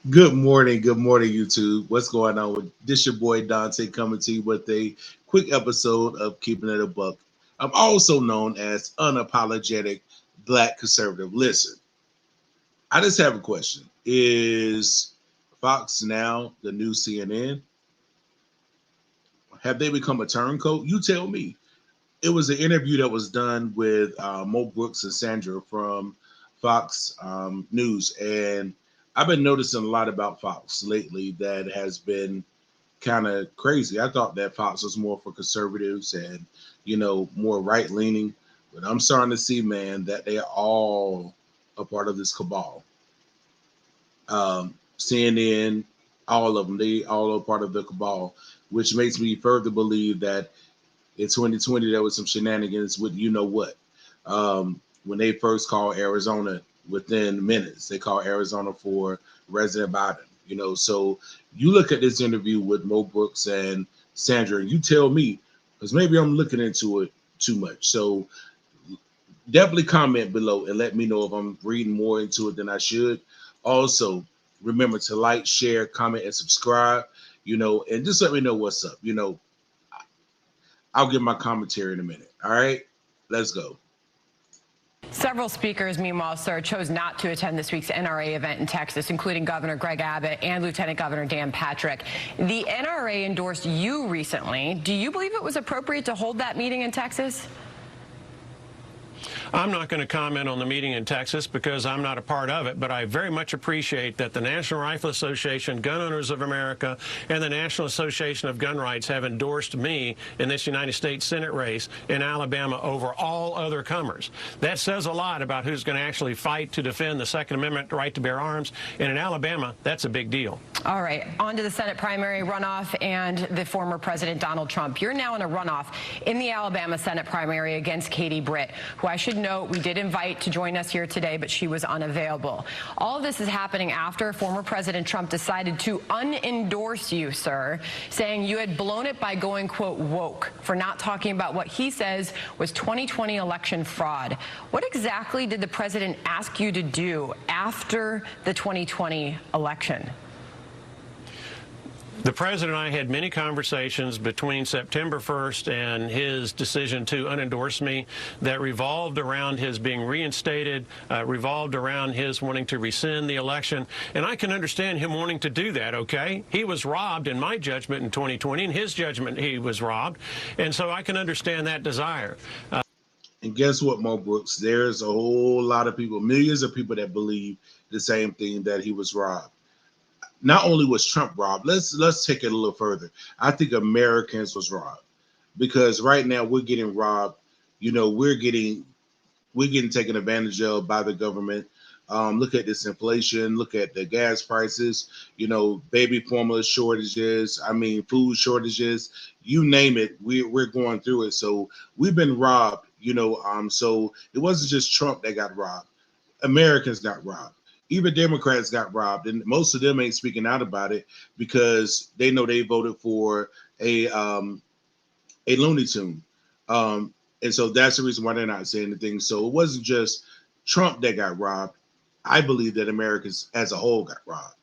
Good morning, YouTube. What's going on? With this your boy Dante coming to you with a quick episode of Keeping It a Buck. I'm also known as unapologetic black conservative. Listen, I just have a question. Is Fox now the new CNN? Have they become a turncoat? You tell me. It was an interview that was done with Mo Brooks and Sandra from Fox News, and I've been noticing a lot about Fox lately that has been kind of crazy. I thought that Fox was more for conservatives and more right leaning, but I'm starting to see, man, that they are all a part of this cabal. CNN, all of them, they all are part of the cabal, which makes me further believe that in 2020 there was some shenanigans with you know what. When they first called Arizona, within minutes they called Arizona for President Biden. So you look at this interview with Mo Brooks and Sandra, and you tell me, because maybe I'm looking into it too much. So definitely comment below and let me know if I'm reading more into it than I should. Also, remember to like, share, comment, and subscribe. And just let me know what's up. I'll give my commentary in a minute. All right, let's go. Several speakers, meanwhile, sir, chose not to attend this week's NRA event in Texas, including Governor Greg Abbott and Lieutenant Governor Dan Patrick. The NRA endorsed you recently. Do you believe it was appropriate to hold that meeting in Texas? I'm not going to comment on the meeting in Texas because I'm not a part of it, but I very much appreciate that the National Rifle Association, Gun Owners of America, and the National Association of Gun Rights have endorsed me in this United States Senate race in Alabama over all other comers. That says a lot about who's going to actually fight to defend the Second Amendment right to bear arms, and in Alabama, that's a big deal. All right, on to the Senate primary runoff and the former President Donald Trump. You're now in a runoff in the Alabama Senate primary against Katie Britt, who I should note we did invite to join us here today, but she was unavailable. All of this is happening after former President Trump decided to unendorse you, sir, saying you had blown it by going, quote, woke, for not talking about what he says was 2020 election fraud. What exactly did the president ask you to do after the 2020 election? The president and I had many conversations between September 1st and his decision to unendorse me that revolved around his being reinstated, revolved around his wanting to rescind the election. And I can understand him wanting to do that, okay? He was robbed, in my judgment, in 2020. In his judgment, he was robbed. And so I can understand that desire. And guess what, Mo Brooks? There's a whole lot of people, millions of people that believe the same thing, that he was robbed. Not only was Trump robbed, let's take it a little further. I think Americans was robbed, because right now we're getting robbed. We're getting taken advantage of by the government. Look at this inflation. Look at the gas prices. Baby formula shortages. I mean, food shortages. You name it, we're going through it. So we've been robbed. So it wasn't just Trump that got robbed. Americans got robbed. Even Democrats got robbed, and most of them ain't speaking out about it because they know they voted for a Looney Tune, and so that's the reason why they're not saying anything. So it wasn't just Trump that got robbed. I believe that Americans as a whole got robbed.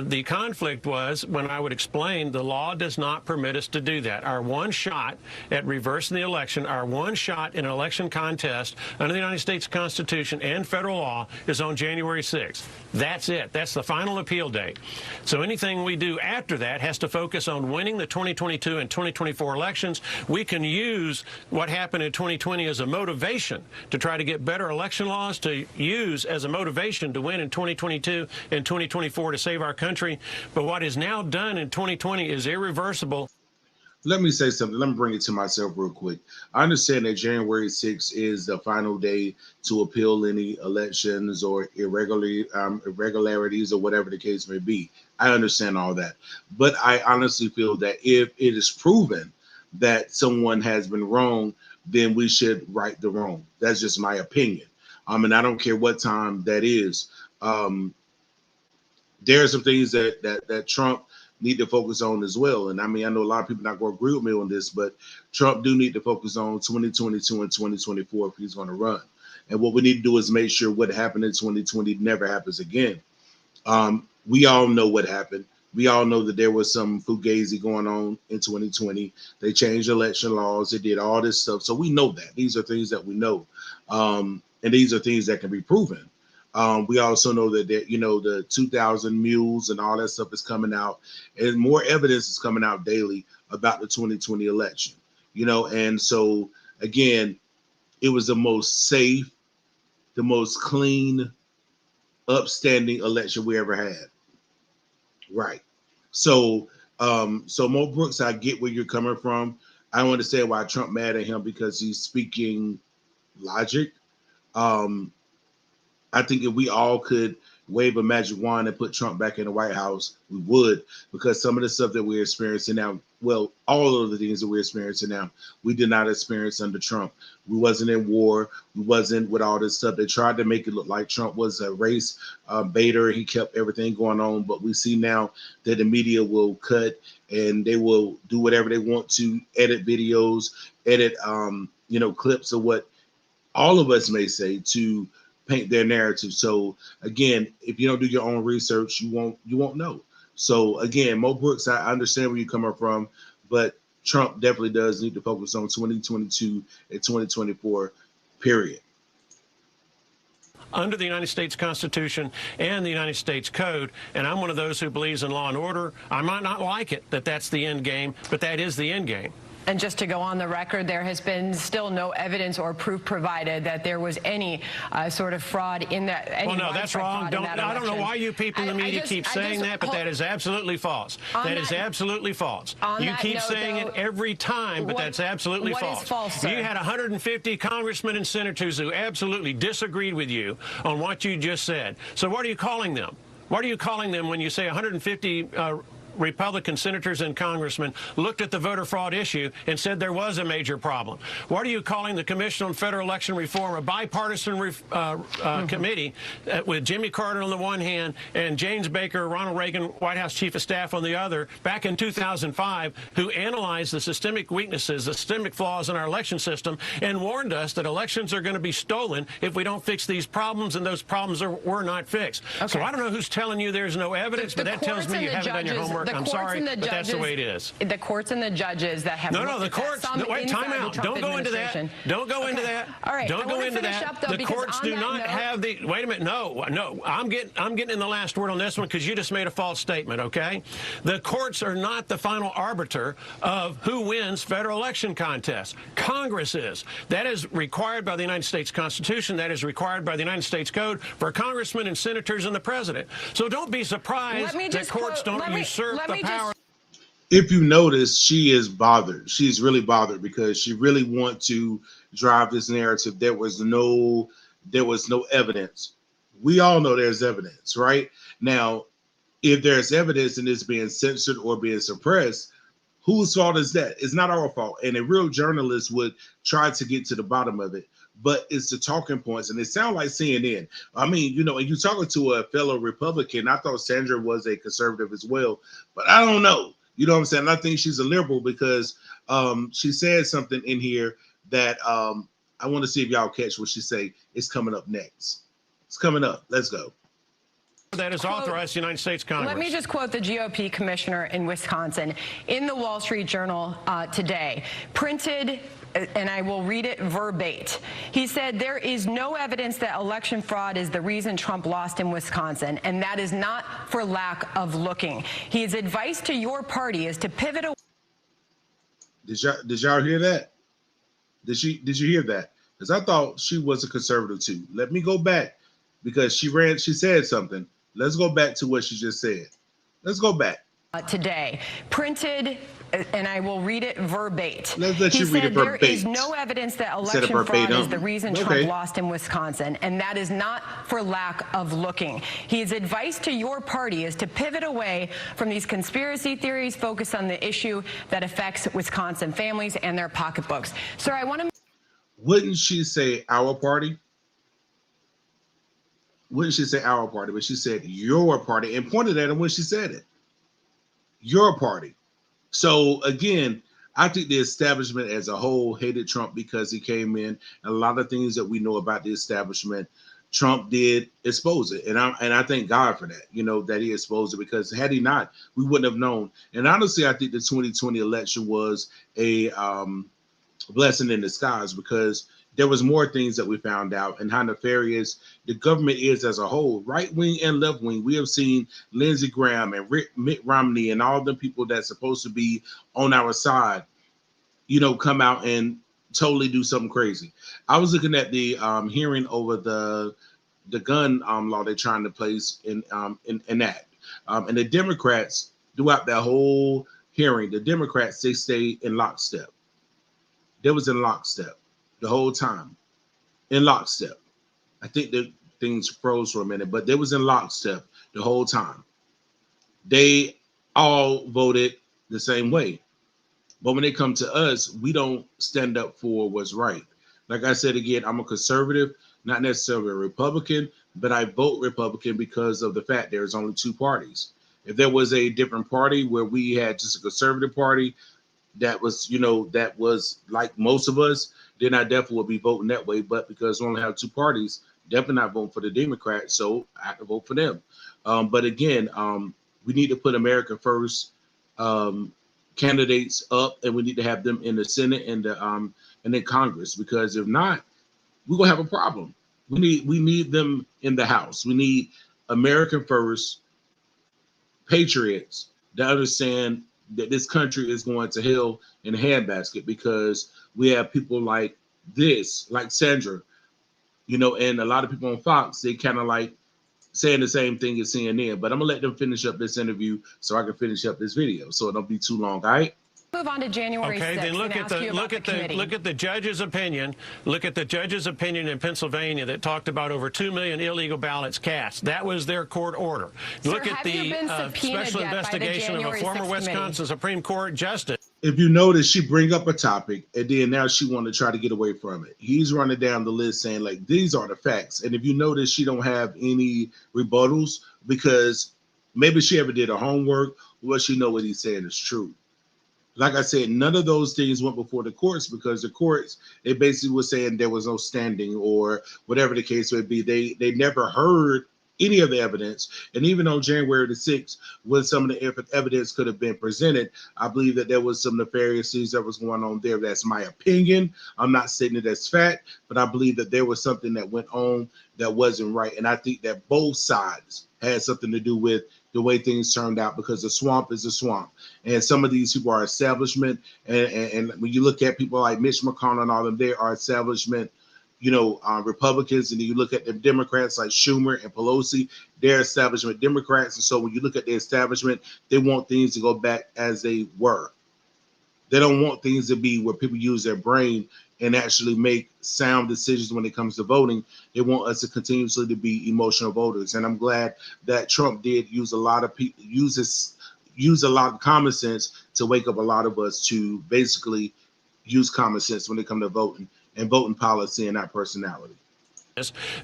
The conflict was when I would explain the law does not permit us to do that. Our one shot at reversing the election, our one shot in an election contest under the United States Constitution and federal law is on January 6th. That's it. That's the final appeal date. So anything we do after that has to focus on winning the 2022 and 2024 elections. We can use what happened in 2020 as a motivation to try to get better election laws, to use as a motivation to win in 2022 and 2024 to save our country. But what is now done in 2020 is irreversible. Let me say something. Let me bring it to myself real quick. I understand that January 6th is the final day to appeal any elections or irregularities or whatever the case may be. I understand all that. But I honestly feel that if it is proven that someone has been wrong, then we should right the wrong. That's just my opinion. And I don't care what time that is. There are some things that Trump need to focus on as well. And I mean, I know a lot of people not going to agree with me on this, but Trump do need to focus on 2022 and 2024 if he's going to run. And what we need to do is make sure what happened in 2020 never happens again. We all know what happened. We all know that there was some fugazi going on in 2020. They changed election laws. They did all this stuff. So we know that. These are things that we know. And these are things that can be proven. We also know that, the 2000 mules and all that stuff is coming out. And more evidence is coming out daily about the 2020 election. And so, again, it was the most safe, the most clean, upstanding election we ever had. Right. So, so Mo Brooks, I get where you're coming from. I don't understand why Trump mad at him because he's speaking logic. Um, I think if we all could wave a magic wand and put Trump back in the White House, we would, because some of the stuff that we're experiencing now, well, all of the things that we're experiencing now, we did not experience under Trump. We wasn't in war. We wasn't with all this stuff. They tried to make it look like Trump was a race baiter. He kept everything going on. But we see now that the media will cut and they will do whatever they want to, edit videos, edit, clips of what all of us may say to paint their narrative. So again, if you don't do your own research, you won't know. So again, Mo Brooks, I understand where you're coming from, but Trump definitely does need to focus on 2022 and 2024, period. Under the United States Constitution and the United States Code, and I'm one of those who believes in law and order. I might not like it that that's the end game, but that is the end game. And just to go on the record, there has been still no evidence or proof provided that there was any sort of fraud in that. Well, no, that's wrong. I don't know why you people in the media keep saying that, but that is absolutely false. That is absolutely false. You keep saying it every time, but that's absolutely false. What is false, sir? You had 150 congressmen and senators who absolutely disagreed with you on what you just said. So what are you calling them? What are you calling them when you say 150 Republican senators and congressmen looked at the voter fraud issue and said there was a major problem? What are you calling the Commission on Federal Election Reform, a bipartisan committee with Jimmy Carter on the one hand and James Baker, Ronald Reagan, White House Chief of Staff on the other, back in 2005, who analyzed the systemic weaknesses, the systemic flaws in our election system, and warned us that elections are going to be stolen if we don't fix these problems, and those problems were not fixed. Okay. So I don't know who's telling you there's no evidence, but that tells me you haven't done your homework. I'm sorry, but that's the way it is. The courts and the judges that have no, the courts. Wait, time out. Don't go into that. Don't go into that. All right. Don't go into that. The courts do not have the. Wait a minute. No. I'm getting in the last word on this one because you just made a false statement. Okay. The courts are not the final arbiter of who wins federal election contests. Congress is. That is required by the United States Constitution. That is required by the United States Code for congressmen and senators and the president. So don't be surprised that courts don't usurp the power. If you notice, she is bothered. She's really bothered because she really wants to drive this narrative. There was no evidence. We all know there's evidence, right? Now, if there's evidence and it's being censored or being suppressed, whose fault is that? It's not our fault. And a real journalist would try to get to the bottom of it. But it's the talking points, and they sound like CNN. I mean, and you're talking to a fellow Republican. I thought Sandra was a conservative as well, but I don't know. You know what I'm saying? I think she's a liberal because she said something in here that I want to see if y'all catch what she say. It's coming up next. It's coming up. Let's go. That is authorized the United States Congress. Let me just quote the GOP commissioner in Wisconsin in the Wall Street Journal today, printed, and I will read it verbatim. He said, "There is no evidence that election fraud is the reason Trump lost in Wisconsin, and that is not for lack of looking. His advice to your party is to pivot away." Did y'all hear that? Did you hear that? Because I thought she was a conservative too. Let me go back because she said something. Let's go back to what she just said. Let's go back. Today, printed, and I will read it verbatim. Let's let you read it verbatim. There is no evidence that election fraud is the reason Trump lost in Wisconsin, and that is not for lack of looking. His advice to your party is to pivot away from these conspiracy theories, focus on the issue that affects Wisconsin families and their pocketbooks. Sir, I want to... Wouldn't she say our party? Wouldn't she say our party? But she said your party and pointed at him when she said it. Your party. So again, I think the establishment as a whole hated Trump because he came in, and a lot of things that we know about the establishment Trump did expose it, and I thank God for that. That he exposed it, because had he not, we wouldn't have known. And honestly, I think the 2020 election was a blessing in disguise, because there was more things that we found out, and how nefarious the government is as a whole, right wing and left wing. We have seen Lindsey Graham and Mitt Romney and all the people that's supposed to be on our side, come out and totally do something crazy. I was looking at the hearing over the gun law they're trying to place in that, and the Democrats, throughout that whole hearing, the Democrats, they stay in lockstep. They was in lockstep the whole time, in lockstep. I think that things froze for a minute, but they was in lockstep the whole time. They all voted the same way. But when they come to us, we don't stand up for what's right. Like I said again, I'm a conservative, not necessarily a Republican, but I vote Republican because of the fact there's only two parties. If there was a different party where we had just a conservative party that was, that was like most of us, then I definitely would be voting that way. But because we only have two parties, definitely not voting for the Democrats, so I can vote for them. But again, we need to put America first. Candidates up, and we need to have them in the Senate and in Congress, because if not, we're gonna have a problem. We need them in the House. We need American first patriots that understand that this country is going to hell in a handbasket, because we have people like Sandra, and a lot of people on Fox, they kind of like saying the same thing as CNN. But I'm gonna let them finish up this interview so I can finish up this video, so it don't be too long. All right. Move on to January 6th. Okay, then look at the judge's opinion. Look at the judge's opinion in Pennsylvania that talked about over 2 million illegal ballots cast. That was their court order. Look at the special investigation of a former Wisconsin Supreme Court justice. If you notice, she bring up a topic, and then now she want to try to get away from it. He's running down the list saying, like, these are the facts. And if you notice, she don't have any rebuttals, because maybe she ever did her homework, or she know what he's saying is true. Like I said, none of those things went before the courts, because the courts, they basically were saying there was no standing, or whatever the case would be. They never heard any of the evidence. And even on January the 6th, when some of the evidence could have been presented, I believe that there was some nefarious things that was going on there. That's my opinion. I'm not saying it as fact, but I believe that there was something that went on that wasn't right. And I think that both sides had something to do with the way things turned out, because the swamp is a swamp. And some of these people are establishment. And when you look at people like Mitch McConnell and all of them, they are establishment, Republicans. And then you look at the Democrats like Schumer and Pelosi, they're establishment Democrats. And so when you look at the establishment, they want things to go back as they were. They don't want things to be where people use their brain and actually make sound decisions when it comes to voting. They want us to continuously to be emotional voters. And I'm glad that Trump did use a lot of people, use a lot of common sense to wake up a lot of us to basically use common sense when it comes to voting and voting policy and not personality.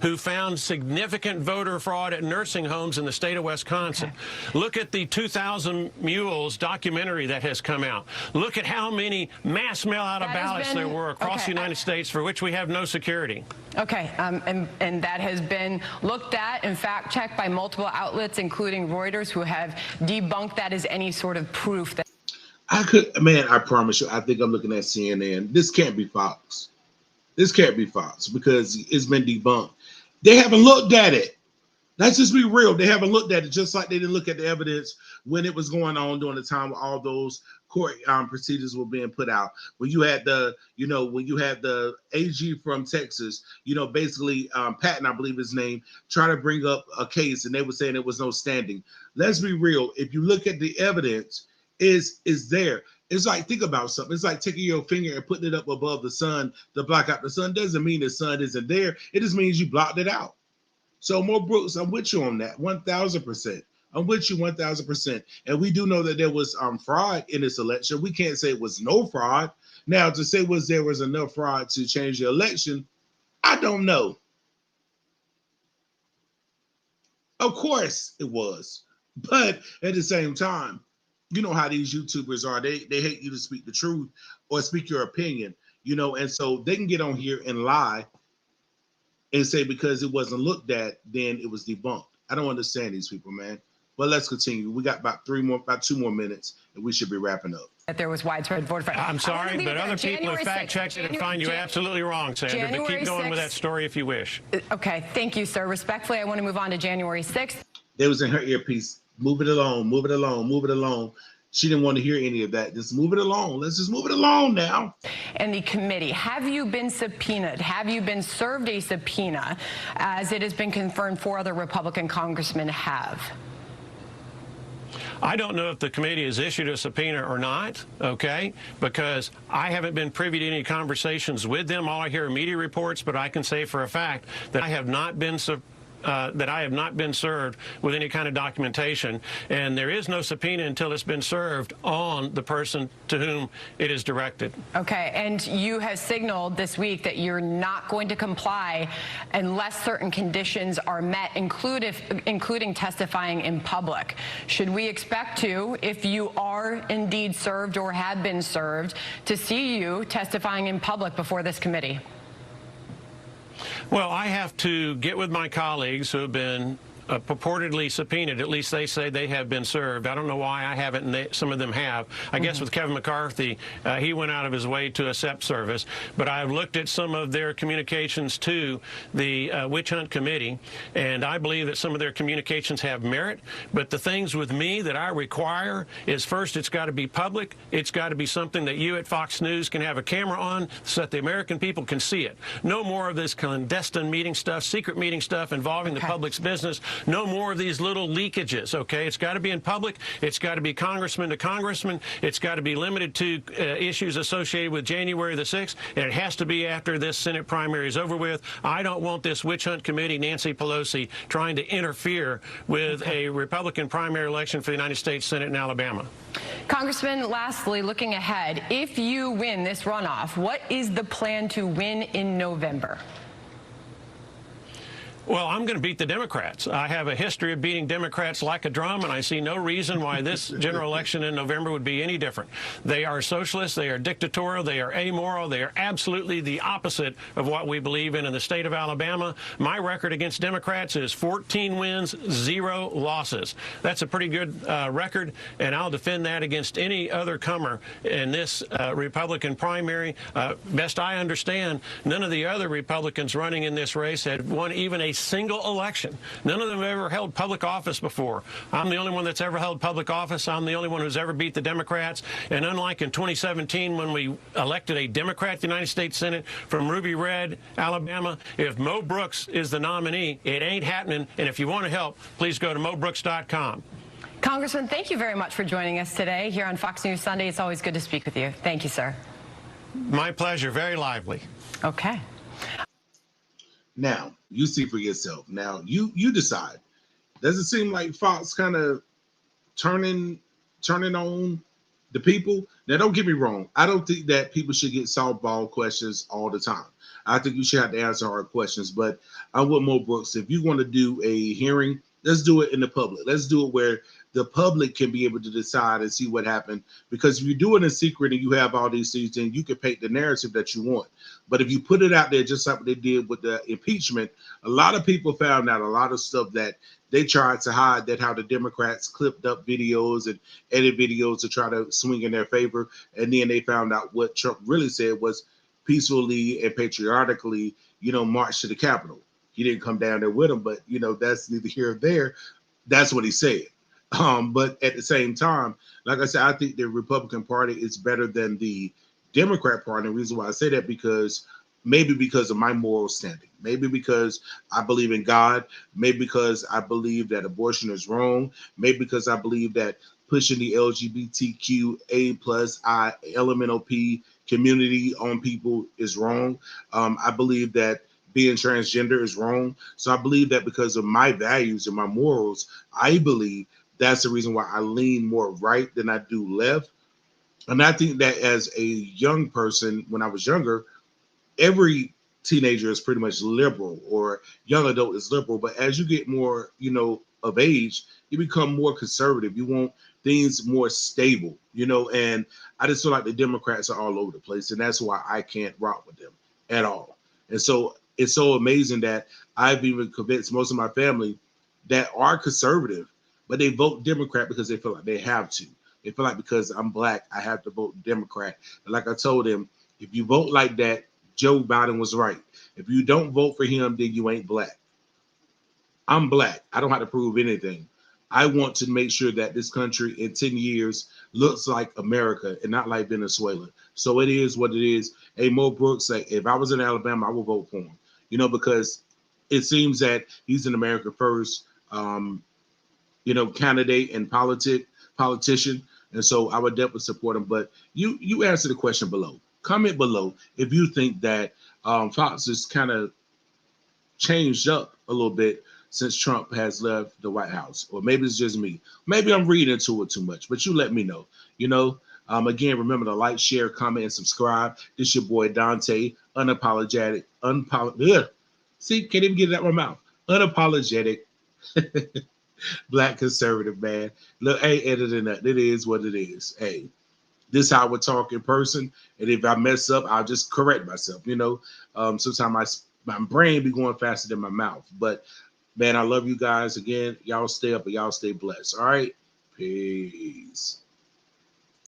Who found significant voter fraud at nursing homes in the state of Wisconsin. Okay. Look at the 2,000 Mules documentary that has come out. Look at how many mass mail-out of ballots there were across the United States for which we have no security. Okay, and that has been looked at and fact-checked by multiple outlets, including Reuters, who have debunked that as any sort of proof. That I promise you, I think I'm looking at CNN. This can't be Fox. This can't be Fox, because it's been debunked. They haven't looked at it. Let's just be real. They haven't looked at it, just like they didn't look at the evidence when it was going on during the time when all those court procedures were being put out. When you had the AG from Texas, basically Patton, I believe his name, try to bring up a case, and they were saying there was no standing. Let's be real. If you look at the evidence, is there. It's like, think about something. It's like taking your finger and putting it up above the sun to block out the sun. Doesn't mean the sun isn't there. It just means you blocked it out. So, Mo Brooks, I'm with you on that, 1,000%. I'm with you 1,000%. And we do know that there was fraud in this election. We can't say it was no fraud. Now, to say there was enough fraud to change the election, I don't know. Of course it was. But at the same time, you know how these YouTubers are. They hate you to speak the truth or speak your opinion, and so they can get on here and lie and say because it wasn't looked at, then it was debunked. I don't understand these people, man. But let's continue. We got about 2 more minutes, and we should be wrapping up. That there was widespread voter fraud. I'm sorry, but other people have fact-checked it and find you absolutely wrong, Sandra. But keep going with that story if you wish. Okay, thank you, sir. Respectfully, I want to move on to January 6th. They was in her earpiece. Move it along, move it along, move it along. She didn't want to hear any of that. Just move it along. Let's just move it along now. And the committee, have you been subpoenaed? Have you been served a subpoena, as it has been confirmed 4 other Republican congressmen have? I don't know if the committee has issued a subpoena or not, okay, because I haven't been privy to any conversations with them. All I hear are media reports, but I can say for a fact that I have not been served with any kind of documentation, and there is no subpoena until it's been served on the person to whom it is directed. Okay, and you have signaled this week that you're not going to comply unless certain conditions are met, including testifying in public. Should we expect to, if you are indeed served or have been served, to see you testifying in public before this committee? Well, I have to get with my colleagues who have been purportedly subpoenaed. At least they say they have been served. I don't know why I haven't, and some of them have. I guess with Kevin McCarthy, he went out of his way to accept service. But I've looked at some of their communications to the Witch Hunt Committee, and I believe that some of their communications have merit. But the things with me that I require is, first, it's got to be public. It's got to be something that you at Fox News can have a camera on so that the American people can see it. No more of this clandestine meeting stuff, secret meeting stuff involving the public's business. No more of these little leakages, okay? It's got to be in public. It's got to be congressman to congressman. It's got to be limited to issues associated with January the 6th, and it has to be after this Senate primary is over with. I don't want this witch hunt committee, Nancy Pelosi, trying to interfere with a Republican primary election for the United States Senate in Alabama. Congressman, lastly, looking ahead, if you win this runoff, what is the plan to win in November? Well, I'm going to beat the Democrats. I have a history of beating Democrats like a drum, and I see no reason why this general election in November would be any different. They are socialists. They are dictatorial. They are amoral. They are absolutely the opposite of what we believe in the state of Alabama. My record against Democrats is 14 wins, 0 losses. That's a pretty good record, and I'll defend that against any other comer in this Republican primary. Best I understand, none of the other Republicans running in this race had won even a single election. None of them have ever held public office before. I'm the only one that's ever held public office. I'm the only one who's ever beat the Democrats. And unlike in 2017 when we elected a Democrat to the United States Senate from Ruby Red, Alabama, if Mo Brooks is the nominee, it ain't happening. And if you want to help, please go to mobrooks.com. Congressman, thank you very much for joining us today here on Fox News Sunday. It's always good to speak with you. Thank you, sir. My pleasure. Very lively. Okay. Now, you see for yourself. Now, you decide. Does it seem like Fox kind of turning on the people? Now, don't get me wrong. I don't think that people should get softball questions all the time. I think you should have to answer hard questions. But I'm with Mo Brooks. If you want to do a hearing, let's do it in the public. Let's do it where the public can be able to decide and see what happened. Because if you do it in secret and you have all these things, then you can paint the narrative that you want. But if you put it out there, just like they did with the impeachment, a lot of people found out a lot of stuff that they tried to hide, that how the Democrats clipped up videos and edit videos to try to swing in their favor. And then they found out what Trump really said was peacefully and patriotically, march to the Capitol. He didn't come down there with them, but, that's neither here nor there. That's what he said. But at the same time, like I said, I think the Republican Party is better than the Democrat Party. And the reason why I say that maybe because of my moral standing, maybe because I believe in God, maybe because I believe that abortion is wrong, maybe because I believe that pushing the LGBTQA plus LMNOP community on people is wrong. I believe that being transgender is wrong. So I believe that because of my values and my morals, I believe that's the reason why I lean more right than I do left. And I think that as a young person, when I was younger, every teenager is pretty much liberal, or young adult is liberal. But as you get more, of age, you become more conservative. You want things more stable, and I just feel like the Democrats are all over the place. And that's why I can't rock with them at all. And so it's so amazing that I've even convinced most of my family that are conservative, but they vote Democrat because they feel like they have to. They feel like because I'm black, I have to vote Democrat. And like I told them, if you vote like that, Joe Biden was right. If you don't vote for him, then you ain't black. I'm black. I don't have to prove anything. I want to make sure that this country in 10 years looks like America and not like Venezuela. So it is what it is. Hey, Mo Brooks, like, if I was in Alabama, I would vote for him. Because it seems that he's an America first, candidate and politician. And so I would definitely support him. But you answer the question below. Comment below if you think that Fox is kind of changed up a little bit since Trump has left the White House, or maybe it's just me. Maybe I'm reading into it too much, but you let me know. Again, remember to like, share, comment, and subscribe. This your boy Dante, unapologetic, See, can't even get it out my mouth. Unapologetic black conservative man. Look, ain't editing that. It is what it is. Hey, this is how we talk in person, and if I mess up, I'll just correct myself. Sometimes my brain be going faster than my mouth. But man, I love you guys again. Y'all stay up and y'all stay blessed. All right, peace.